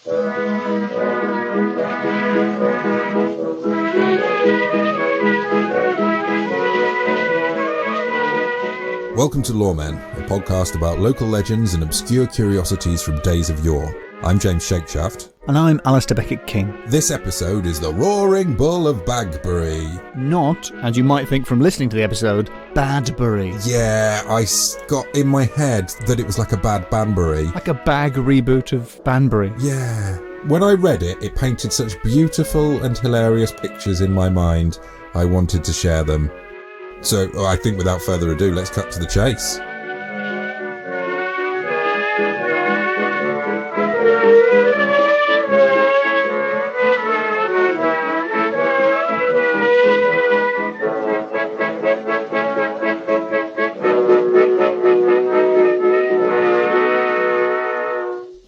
Welcome to Loremen, a podcast about local legends and obscure curiosities from days of yore. I'm James Shakeshaft. And I'm Alistair Beckett-King. This episode is the Roaring Bull of Bagbury. Not, as you might think from listening to the episode, Badbury. Yeah, I got in my head that it was like a bad Banbury. Like a bag reboot of Banbury. Yeah. When I read it, it painted such beautiful and hilarious pictures in my mind. I wanted to share them. So I think without further ado, let's cut to the chase.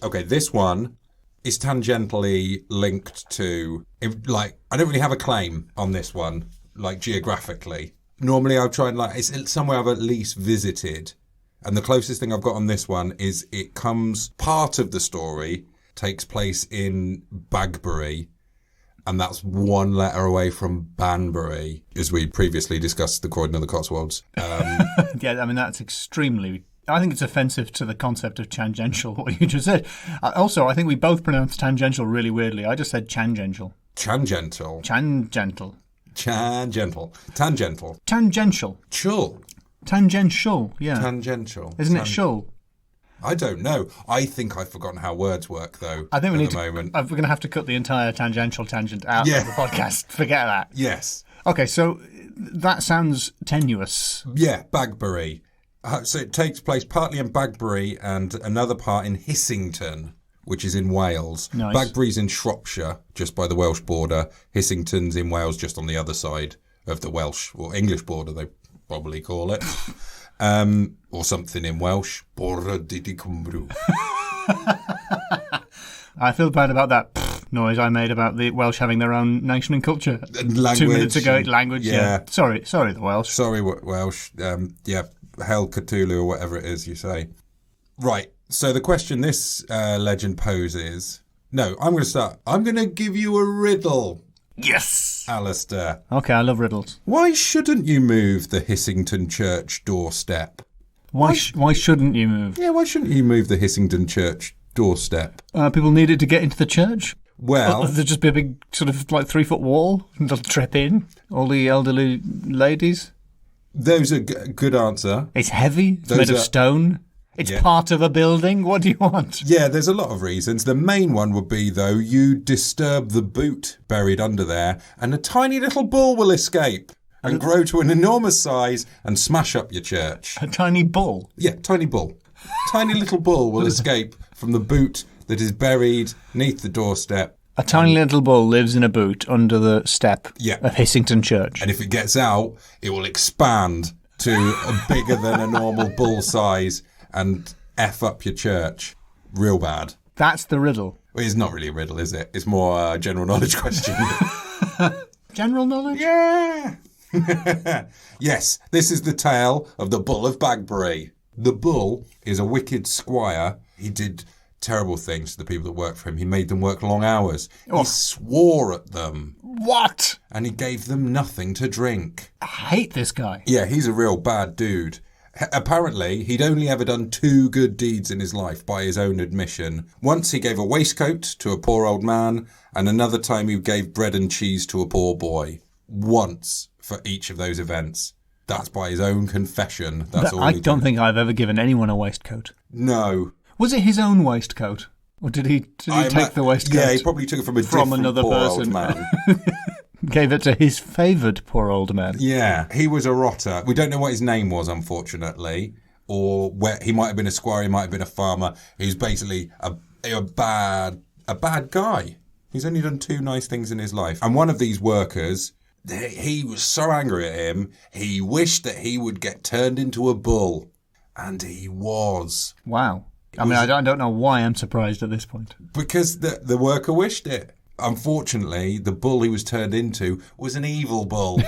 Okay, this one is tangentially linked to, I don't really have a claim on this one, geographically. Normally I'll try and it's somewhere I've at least visited. And the closest thing I've got on this one is part of the story takes place in Bagbury. And that's one letter away from Banbury, as we previously discussed the Croydon of the Cotswolds. Yeah, I mean, that's I think it's offensive to the concept of tangential, what you just said. Also, I think we both pronounced tangential really weirdly. I just said tangential. Tangential. Tangential. Tangential. Tangential. Chul. Tangential, yeah. Tangential. Isn't it shul? I don't know. I think I've forgotten how words work, though. I think we're going to have to cut the entire tangential tangent out of the podcast. Forget that. Yes. Okay, so that sounds tenuous. Yeah, Bagbury. So it takes place partly in Bagbury and another part in Hissington, which is in Wales. Nice. Bagbury's in Shropshire, just by the Welsh border. Hissington's in Wales, just on the other side of the Welsh or English border, they probably call it. Or something in Welsh. Borra di Cymru. I feel bad about that noise I made about the Welsh having their own nation and culture. And language. 2 minutes ago, language, yeah. Sorry, the Welsh. Sorry, Welsh. Hell Cthulhu or whatever it is you say. Right, so the question this legend poses... No, I'm going to start. I'm going to give you a riddle. Yes! Alistair. Okay, I love riddles. Why shouldn't you move the Hissington Church doorstep? Why shouldn't you move? Yeah, why shouldn't you move the Hissington Church doorstep? People need it to get into the church? Well... There'd just be a big 3-foot wall and they'll trip in? All the elderly ladies? Those are good answer. It's heavy. It's made of stone. It's part of a building. What do you want? Yeah, there's a lot of reasons. The main one would be, though, you disturb the boot buried under there and a tiny little bull will escape and grow to an enormous size and smash up your church. A tiny bull? Yeah, tiny bull. Tiny little bull will escape from the boot that is buried neath the doorstep. A tiny little bull lives in a boot under the step of Hissington Church. And if it gets out, it will expand to a bigger than a normal bull size and F up your church. Real bad. That's the riddle. Well, it's not really a riddle, is it? It's more a general knowledge question. General knowledge? Yeah. Yes, this is the tale of the Bull of Bagbury. The bull is a wicked squire. He did... terrible things to the people that worked for him. He made them work long hours. Oh. He swore at them. What? And he gave them nothing to drink. I hate this guy. Yeah, he's a real bad dude. Apparently, he'd only ever done 2 good deeds in his life by his own admission. Once he gave a waistcoat to a poor old man, and another time he gave bread and cheese to a poor boy. Once for each of those events. That's by his own confession. That's all. I don't think I've ever given anyone a waistcoat. No. Was it his own waistcoat? Or did he take the waistcoat? Yeah, he probably took it from another poor person. Old man. Gave it to his favoured poor old man. Yeah, he was a rotter. We don't know what his name was, unfortunately, or where he might have been a squire, he might have been a farmer. He was basically a bad guy. He's only done 2 nice things in his life. And one of these workers, he was so angry at him, he wished that he would get turned into a bull. And he was. Wow. I mean, I don't know why I'm surprised at this point. Because the worker wished it. Unfortunately, the bull he was turned into was an evil bull.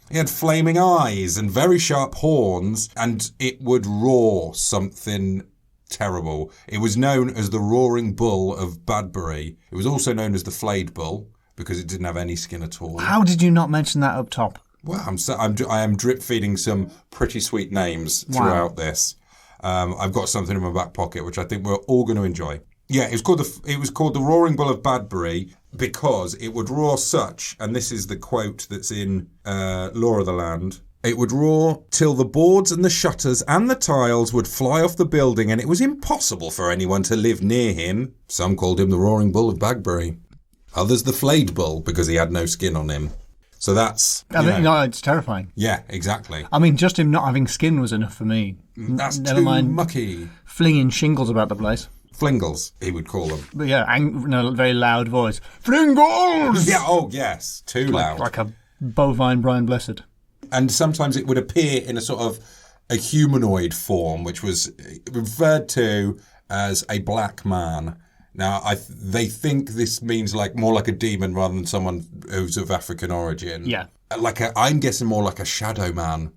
He had flaming eyes and very sharp horns, and it would roar something terrible. It was known as the Roaring Bull of Bagbury. It was also known as the Flayed Bull because it didn't have any skin at all. How did you not mention that up top? Well, I am drip feeding some pretty sweet names throughout this. I've got something in my back pocket which I think we're all going to enjoy. Yeah, it was called the Roaring Bull of Bagbury because it would roar such, and this is the quote that's in Lore of the Land. It would roar till the boards and the shutters and the tiles would fly off the building, and it was impossible for anyone to live near him. Some called him the Roaring Bull of Bagbury. Others the Flayed Bull because he had no skin on him. So that's... it's terrifying. Yeah, exactly. I mean, just him not having skin was enough for me. That's Never too mind mucky. Flinging shingles about the place. Flingles, he would call them. But yeah, in a very loud voice. Flingles! Yeah, oh yes, too loud. Like a bovine Brian Blessed. And sometimes it would appear in a sort of a humanoid form, which was referred to as a black man. Now, they think this means more like a demon rather than someone who's of African origin. Yeah. I'm guessing more like a shadow man.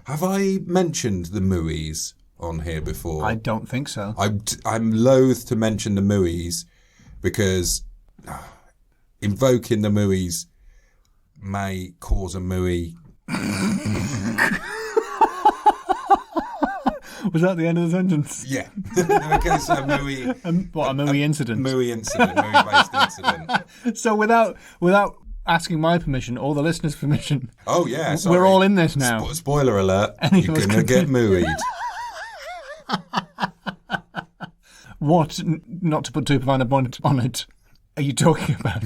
Have I mentioned the Mooies on here before? I don't think so. I'm loath to mention the Mooies because invoking the Mooies may cause a Mooie. Was that the end of the sentence? Yeah. Because a Mooie... a Mooie incident? Mooie incident, Mooie-based incident. So without asking my permission or the listeners' permission... Oh, yeah, sorry. We're all in this now. Spoiler alert, you're going to get Mooied. What, not to put too fine a point on it, are you talking about?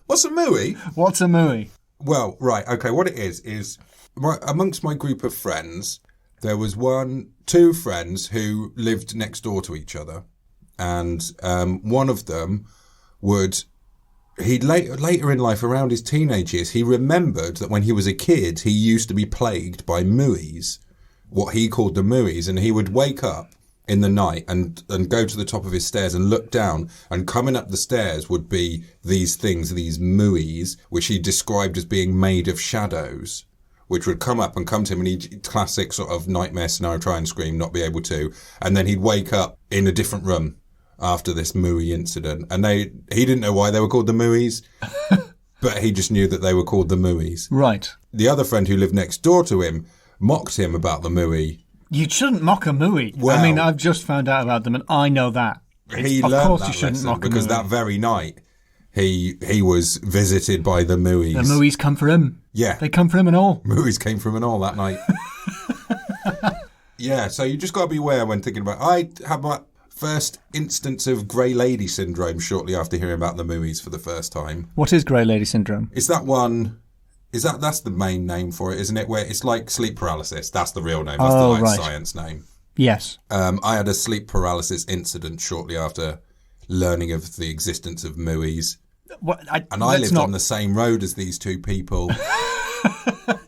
What's a Mooie? What's a Mooie? Well, right, okay, what it is amongst my group of friends... There was two friends who lived next door to each other, and one of them later in life, around his teenage years, he remembered that when he was a kid, he used to be plagued by Mooies, what he called the Mooies, and he would wake up in the night and go to the top of his stairs and look down, and coming up the stairs would be these things, these Mooies, which he described as being made of shadows, which would come up and come to him, and he'd, classic sort of nightmare scenario, try and scream, not be able to. And then he'd wake up in a different room after this Mooie incident. And he didn't know why they were called the Mooies, but he just knew that they were called the Mooies. Right. The other friend who lived next door to him mocked him about the Mooie. You shouldn't mock a Mooie. Well, I mean, I've just found out about them, and I know that. He learned that lesson because that very night he was visited by the Mooies. The Mooies come for him. Yeah. They come for him and all. Mooies came from and all that night. Yeah, so you just got to be aware when thinking about... I had my first instance of Grey Lady syndrome shortly after hearing about the Mooies for the first time. What is Grey Lady syndrome? It's that one... That's the main name for it, isn't it? Where it's like sleep paralysis. That's the real name. That's the science name. Yes. I had a sleep paralysis incident shortly after learning of the existence of Mooies. I lived on the same road as these two people.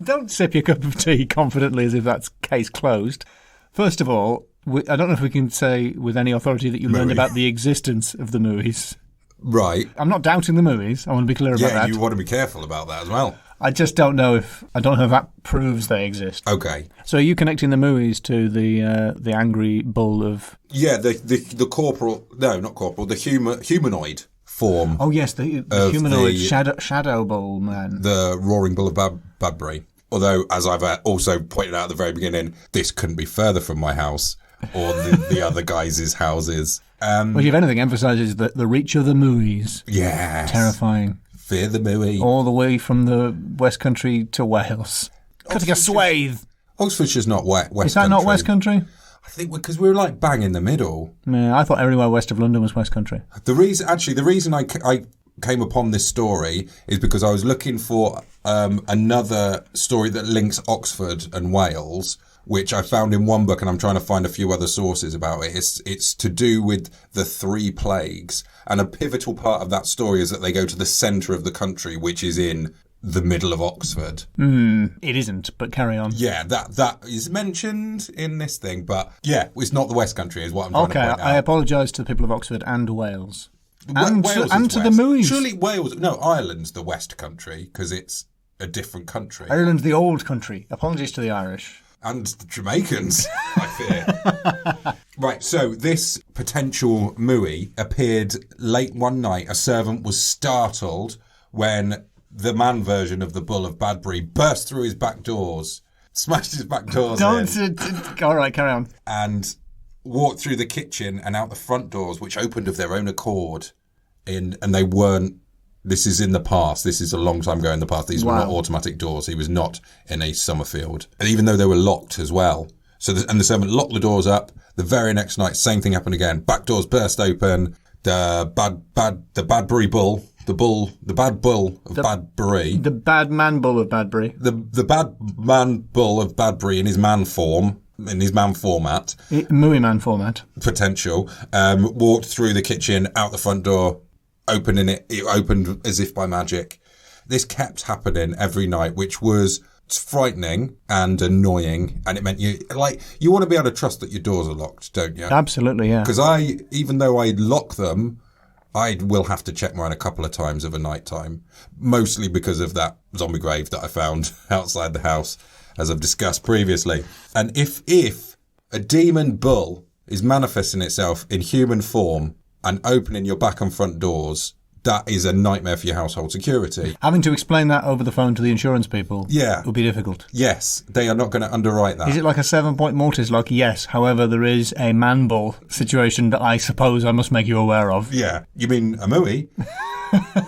Don't sip your cup of tea confidently as if that's case closed. First of all, I don't know if we can say with any authority that you learned about the existence of the Mooies. Right. I'm not doubting the Mooies. I want to be clear about that. Yeah, you want to be careful about that as well. I just don't know if that proves they exist. Okay. So are you connecting the Mooies to the angry bull of... Yeah, the corporal... No, not corporal. The humanoid form. Oh, yes, the humanoid shadow bull man. The Roaring Bull of Bagbury. Although, as I've also pointed out at the very beginning, this couldn't be further from my house or the other guys' houses. Well, if anything, emphasises the reach of the Mooies. Yes. Terrifying. Fear the Mooie. All the way from the West Country to Wales. Cutting a swathe. Oxfordshire's not West Country. Is that not West Country? I think because we're like bang in the middle. Yeah, I thought everywhere west of London was West Country. The reason I came upon this story is because I was looking for another story that links Oxford and Wales, which I found in one book, and I'm trying to find a few other sources about it. It's to do with the three plagues, and a pivotal part of that story is that they go to the centre of the country, which is in the middle of Oxford. It isn't, but carry on. Yeah, that is mentioned in this thing, but yeah, it's not the West Country is what I'm trying to point out. Okay, I apologise to the people of Oxford and Wales. And Wales to the Mooies. Surely Wales... No, Ireland's the West Country, because it's a different country. Ireland's the old country. Apologies to the Irish. And the Jamaicans, I fear. Right, so this potential Mooie appeared late one night. A servant was startled when the man version of the Bull of Badbury burst through his back doors, smashed his back doors in. All right, carry on. And walked through the kitchen and out the front doors, which opened of their own accord. And they weren't, this is in the past. This is a long time ago in the past. These were not automatic doors. He was not in a Summerfield. And even though they were locked as well. So, and the servant locked the doors up. The very next night, same thing happened again. Back doors burst open. The Badbury Bull, the bad bull of Badbury. The bad man bull of Badbury. The bad man bull of Badbury in his man form. In his man format. Mooie man format. Potential. Walked through the kitchen, out the front door, opening it. It opened as if by magic. This kept happening every night, which was frightening and annoying. And it meant you want to be able to trust that your doors are locked, don't you? Absolutely, yeah. Because even though I lock them, I will have to check mine a couple of times of a night time. Mostly because of that zombie grave that I found outside the house, as I've discussed previously. And if a demon bull is manifesting itself in human form and opening your back and front doors, that is a nightmare for your household security. Having to explain that over the phone to the insurance people would be difficult. Yes, they are not going to underwrite that. Is it like a 7-point mortise? Like, yes, however, there is a man bull situation that I suppose I must make you aware of. Yeah. You mean a Mooie?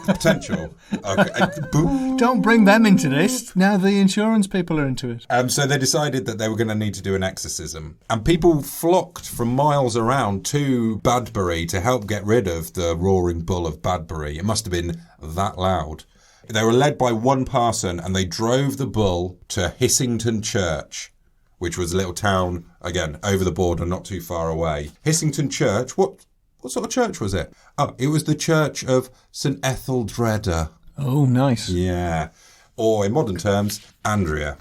Potential. Okay. Don't bring them into this. Now the insurance people are into it. So they decided that they were going to need to do an exorcism. And people flocked from miles around to Badbury to help get rid of the Roaring Bull of Bagbury. It must have been that loud. They were led by one person and they drove the bull to Hissington Church, which was a little town, again, over the border, not too far away. Hissington Church, what sort of church was it? Oh, it was the Church of St. Etheldreda. Oh, nice. Yeah. Or in modern terms, Andrea.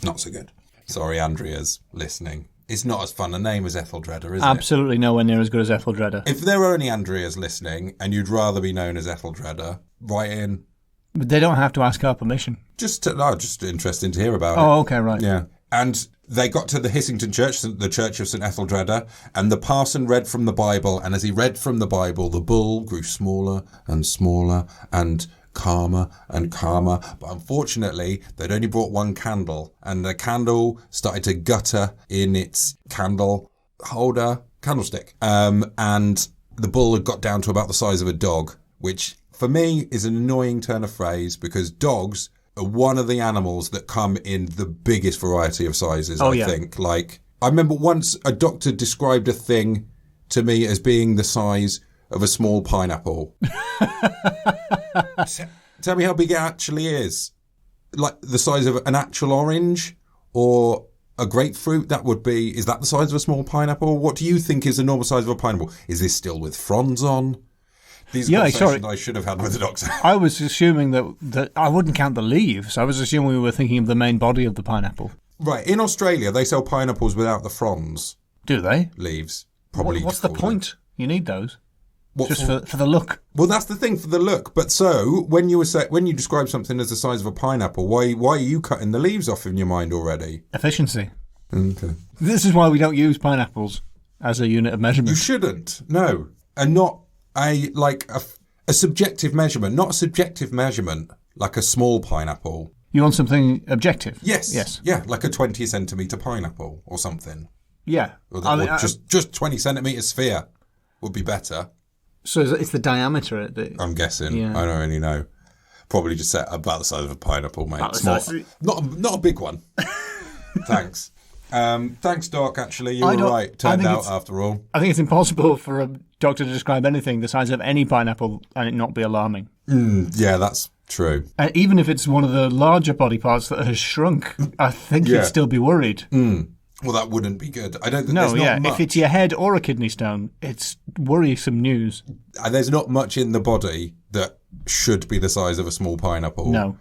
Not so good. Sorry, Andrea's listening. It's not as fun a name as Etheldreda, is it? Absolutely nowhere near as good as Etheldreda. If there are any Andreas listening and you'd rather be known as Etheldreda, write in. But they don't have to ask our permission. Just interesting to hear about it. Oh, okay, right. Yeah. And they got to the Hissington Church, the Church of St. Etheldreda, and the parson read from the Bible, and as he read from the Bible, the bull grew smaller and smaller and calmer and calmer. But unfortunately, they'd only brought one candle, and the candle started to gutter in its candlestick. And the bull had got down to about the size of a dog, which for me is an annoying turn of phrase because dogs are one of the animals that come in the biggest variety of sizes, I think. Like, I remember once a doctor described a thing to me as being the size of a small pineapple. Tell me how big it actually is. Like the size of an actual orange or a grapefruit, is that the size of a small pineapple? What do you think is the normal size of a pineapple? Is this still with fronds on? These conversations I should have had with the doctor. I was assuming that I wouldn't count the leaves. I was assuming we were thinking of the main body of the pineapple. Right. In Australia, they sell pineapples without the fronds. Do they? Leaves. Probably. What's the point? You need those. What, just for the look. Well, that's the thing, for the look. But so, when you describe something as the size of a pineapple, why are you cutting the leaves off in your mind already? Efficiency. Okay. This is why we don't use pineapples as a unit of measurement. You shouldn't. No. And not a subjective measurement, not a subjective measurement like a small pineapple. You want something objective? Yes. Yeah, like a 20 centimetre pineapple or something. Yeah. Or just 20 centimetre sphere would be better. So it's the diameter? I'm guessing. Yeah. I don't really know. Probably just set about the size of a pineapple, mate. Small. Not a big one. Thanks. Thanks, Doc, actually. You were right. Turned out, after all. I think it's impossible for a doctor to describe anything the size of any pineapple and it not be alarming. Yeah, that's true. Even if it's one of the larger body parts that has shrunk, I think you'd still be worried. Well, that wouldn't be good. I don't think there's not much. If it's your head or a kidney stone, it's worrisome news. There's not much in the body that should be the size of a small pineapple. No.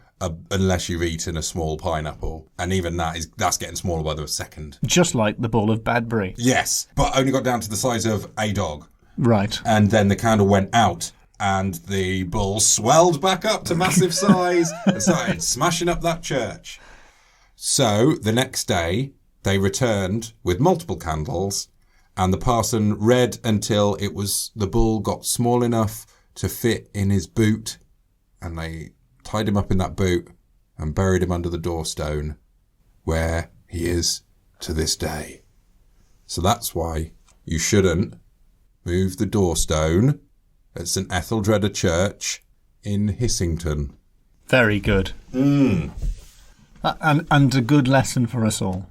Unless you've eaten a small pineapple. And even that's getting smaller by the second. Just like the Bull of Bagbury. Yes, but only got down to the size of a dog. Right. And then the candle went out and the bull swelled back up to massive size and started smashing up that church. So the next day, They returned with multiple candles, and the parson read until the bull got small enough to fit in his boot, and they tied him up in that boot and buried him under the doorstone, where he is to this day. So that's why you shouldn't move the doorstone at St Etheldreda Church in Hissington. Very good. And a good lesson for us all.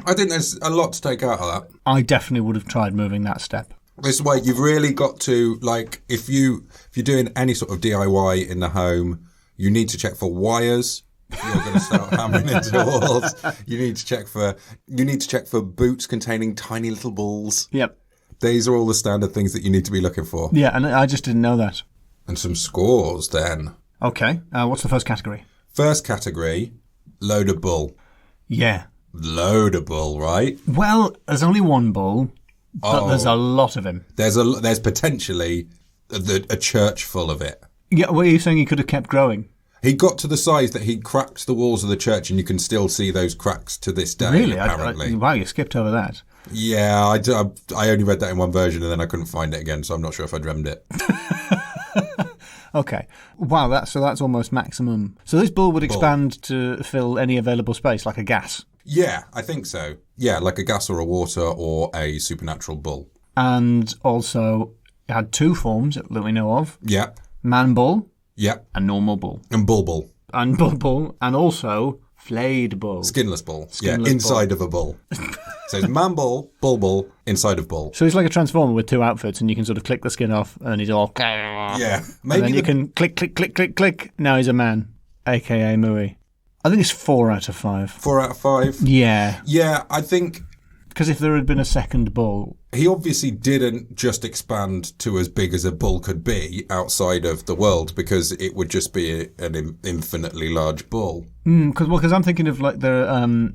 I think there's a lot to take out of that. I definitely would have tried moving that step. This way, you've really got to, like, if you're doing any sort of DIY in the home, you need to check for wires. If you're going to start hammering into walls, you need to check for boots containing tiny little balls. Yep. These are all the standard things that you need to be looking for. Yeah, and I just didn't know that. And some scores then. Okay. What's the first category? First category, load of bull. Yeah. Load of bull, right? Well, there's only one bull, but there's a lot of him. There's potentially a church full of it. Yeah, what are you saying? He could have kept growing? He got to the size that he cracked the walls of the church, and you can still see those cracks to this day, Really? apparently. Wow, you skipped over that. Yeah, I only read that in one version, and then I couldn't find it again, so I'm not sure if I dreamed it. Okay. Wow, that's almost maximum. So this bull would expand to fill any available space, like a gas? Yeah, I think so. Yeah, like a gas or a water or a supernatural bull. And also, it had two forms that we know of. Yeah. Man bull. Yeah. And normal bull. And bull. And bull. And also, flayed bull. Skinless bull. Skinless inside bull. of a bull. So it's man bull, bull, inside of bull. So he's like a transformer with two outfits, and you can sort of click the skin off, and he's all... Yeah. Maybe and then you can click. Now he's a man, a.k.a. Mooie. I think it's 4 out of 5. 4 out of 5? Yeah. Yeah, I think... Because if there had been a second bull... He obviously didn't just expand to as big as a bull could be outside of the world, because it would just be an infinitely large bull. Because I'm thinking of like the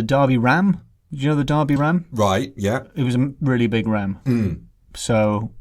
Derby ram. Do you know the Derby ram? Right, yeah. It was a really big ram. So...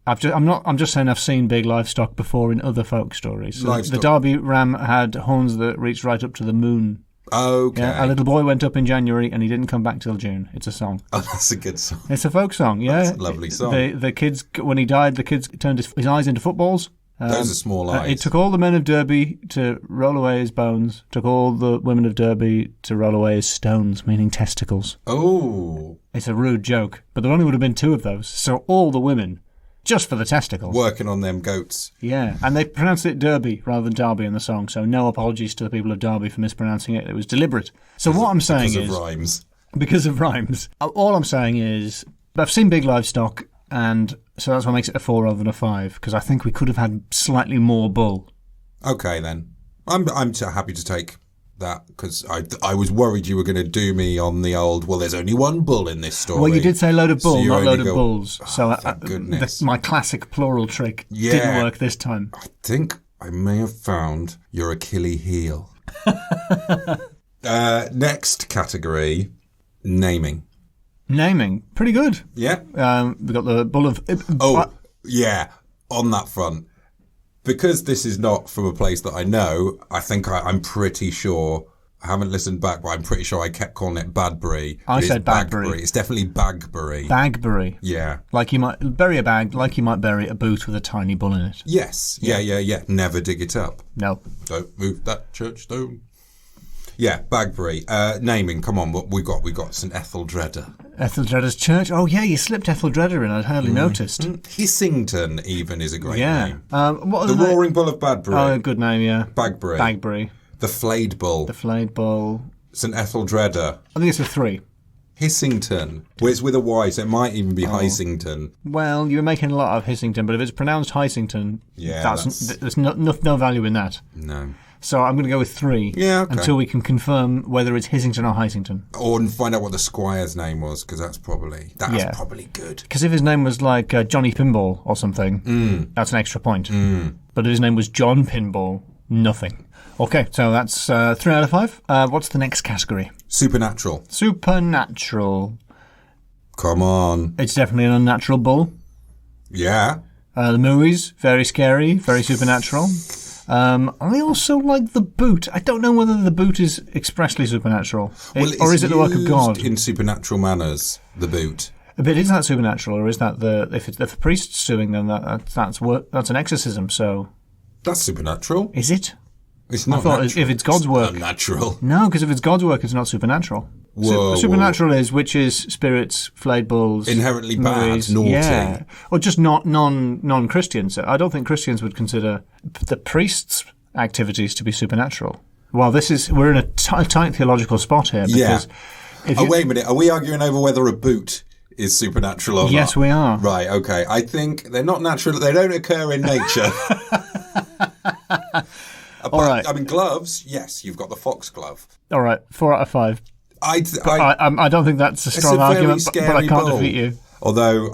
I'm just saying I've seen big livestock before in other folk stories. So the Derby ram had horns that reached right up to the moon. Okay. Yeah, a little boy went up in January and he didn't come back till June. It's a song. Oh, that's a good song. It's a folk song, yeah. That's a lovely song. The kids, when he died, the kids turned his eyes into footballs. Those are small eyes. It took all the men of Derby to roll away his bones. Took all the women of Derby to roll away his stones, meaning testicles. Oh. It's a rude joke, but there only would have been 2 of those. So all the women... Just for the testicles. Working on them goats. Yeah, and they pronounced it Derby rather than Derby in the song, so no apologies to the people of Derby for mispronouncing it. It was deliberate. So what I'm saying is... Because of rhymes. Because of rhymes. All I'm saying is, I've seen big livestock, and so that's what makes it a 4 rather than a 5, because I think we could have had slightly more bull. Okay, then. I'm happy to take that, because I was worried you were going to do me on the old, well, there's only one bull in this story. Well, you did say load of bull, so not load of bulls. So thank goodness. My classic plural trick didn't work this time. I think I may have found your Achilles heel. Next category, naming. Naming. Pretty good. Yeah. We've got the bull of... yeah, on that front. Because this is not from a place that I know, I think I'm pretty sure, I haven't listened back, but I'm pretty sure I kept calling it Badbury. I said Bagbury. It's definitely Bagbury. Bagbury. Yeah. Like you might bury a bag, like you might bury a boot with a tiny bull in it. Yes. Yeah. Never dig it up. No. Don't move that church stone. Yeah, Bagbury. Naming, come on, what we got? We got St Etheldreda. Etheldreda's church? Oh, yeah, you slipped Etheldreda in. I'd hardly noticed. Hissington, even, is a great name. What the Roaring Bull of Bagbury. Oh, good name, yeah. Bagbury. The Flayed Bull. The Flayed Bull. St Etheldreda. I think it's a 3. Hissington. Well, it's with a Y, so it might even be Hissington. Well, you're making a lot of Hissington, but if it's pronounced Hissington, there's no value in that. No. So I'm going to go with 3 until we can confirm whether it's Hissington or Hissington. Or find out what the squire's name was, because that's probably good. Because if his name was like Johnny Pinball or something, that's an extra point. But if his name was John Pinball, nothing. Okay, so that's 3 out of 5. What's the next category? Supernatural. Supernatural. Come on. It's definitely an unnatural bull. Yeah. The Mooies, very scary, very supernatural. I also like the boot. I don't know whether the boot is expressly supernatural, or is it the work of God? In supernatural manners, the boot. But is that supernatural, or is that if a priest's doing them, that's an exorcism? So that's supernatural. Is it? It's not. I thought natural. if it's God's work, unnatural. No, because if it's God's work, it's not supernatural. Supernatural is witches, spirits, flayed bulls, inherently bad, Mooies, naughty, yeah, or just not non-Christians. I don't think Christians would consider the priest's activities to be supernatural. Well, we're in a tight theological spot here. Because wait a minute. Are we arguing over whether a boot is supernatural or not? Yes, we are. Right. Okay. I think they're not natural. They don't occur in nature. All right. I mean, gloves. Yes, you've got the fox glove. All right. 4 out of 5. I don't think that's a strong argument, but I can't defeat you. Although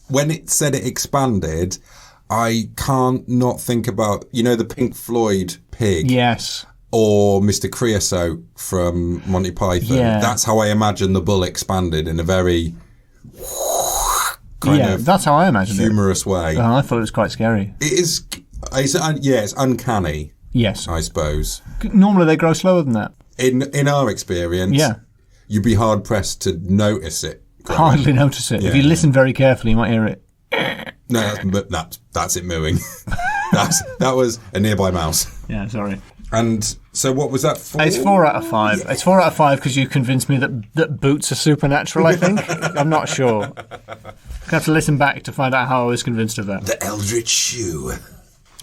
when it said it expanded, I can't not think about, the Pink Floyd pig. Yes. Or Mr. Creosote from Monty Python. Yeah. That's how I imagine the bull expanded, in a very kind of that's how I imagined humorous way. I thought it was quite scary. It is. It's uncanny. Yes. I suppose. Normally they grow slower than that. In our experience, you'd be hard pressed to notice it. Hardly notice it. Yeah. If you listen very carefully, you might hear it. No, that's it mooing. that was a nearby mouse. Yeah, sorry. And so, what was that for? It's 4 out of 5. Yeah. It's 4 out of 5 because you convinced me that boots are supernatural. I think. I'm not sure. I have to listen back to find out how I was convinced of that. The Eldritch Shoe.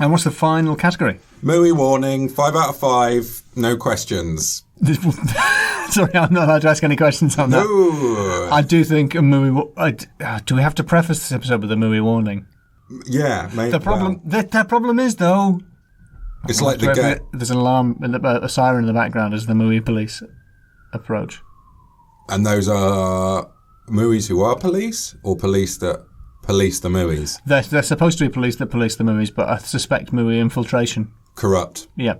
And what's the final category? MOOIE warning, 5 out of 5, no questions. Sorry, I'm not allowed to ask any questions on that. No. I do think a MOOIE... do we have to preface this episode with a MOOIE warning? Yeah, maybe. The problem is, though... It's like there's an alarm, a siren in the background as the MOOIE police approach. And those are Mooies who are police, or police that police the Mooies? They're supposed to be police that police the Mooies, but I suspect MOOIE infiltration. Corrupt. Yeah.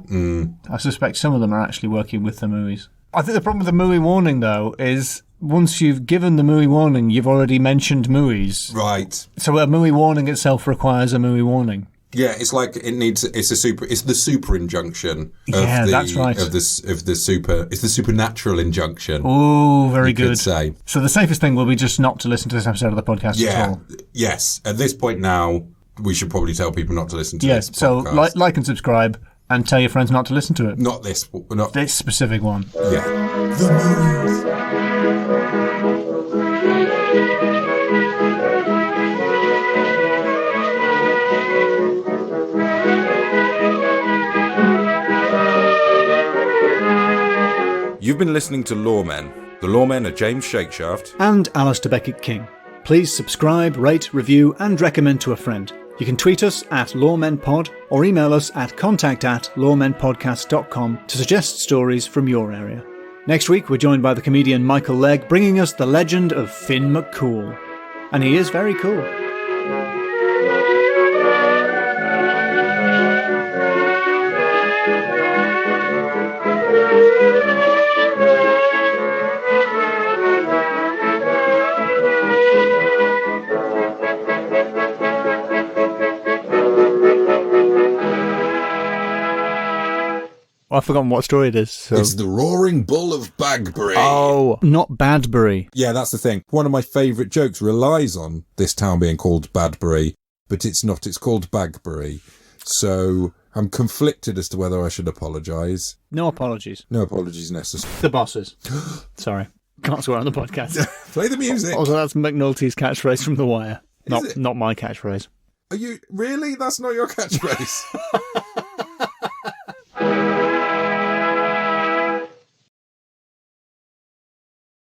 I suspect some of them are actually working with the Mooies. I think the problem with the MOOIE warning, though, is once you've given the MOOIE warning, you've already mentioned Mooies. Right. So a MOOIE warning itself requires a MOOIE warning. Yeah, it's like it's the super injunction of that's right. It's the supernatural injunction. Oh, very good. Could say. So the safest thing will be just not to listen to this episode of the podcast at all. Yes. At this point now, we should probably tell people not to listen to this podcast. So like and subscribe and tell your friends not to listen to it. Not this specific one. Yeah. The Mooies. You've been listening to Loremen. The Loremen are James Shakeshaft and Alistair Beckett-King. Please subscribe, rate, review and recommend to a friend. You can tweet us at LoremenPod or email us at contact@loremenpodcast.com to suggest stories from your area. Next week we're joined by the comedian Michael Legg, bringing us the legend of Finn McCool. And he is very cool. I've forgotten what story it is. So. It's the Roaring Bull of Bagbury. Oh, not Badbury. Yeah, that's the thing. One of my favourite jokes relies on this town being called Badbury, but it's not. It's called Bagbury. So I'm conflicted as to whether I should apologise. No apologies. No apologies necessary. The bosses. Sorry. Can't swear on the podcast. Play the music. Also, that's McNulty's catchphrase from The Wire. Not my catchphrase. Are you really? That's not your catchphrase.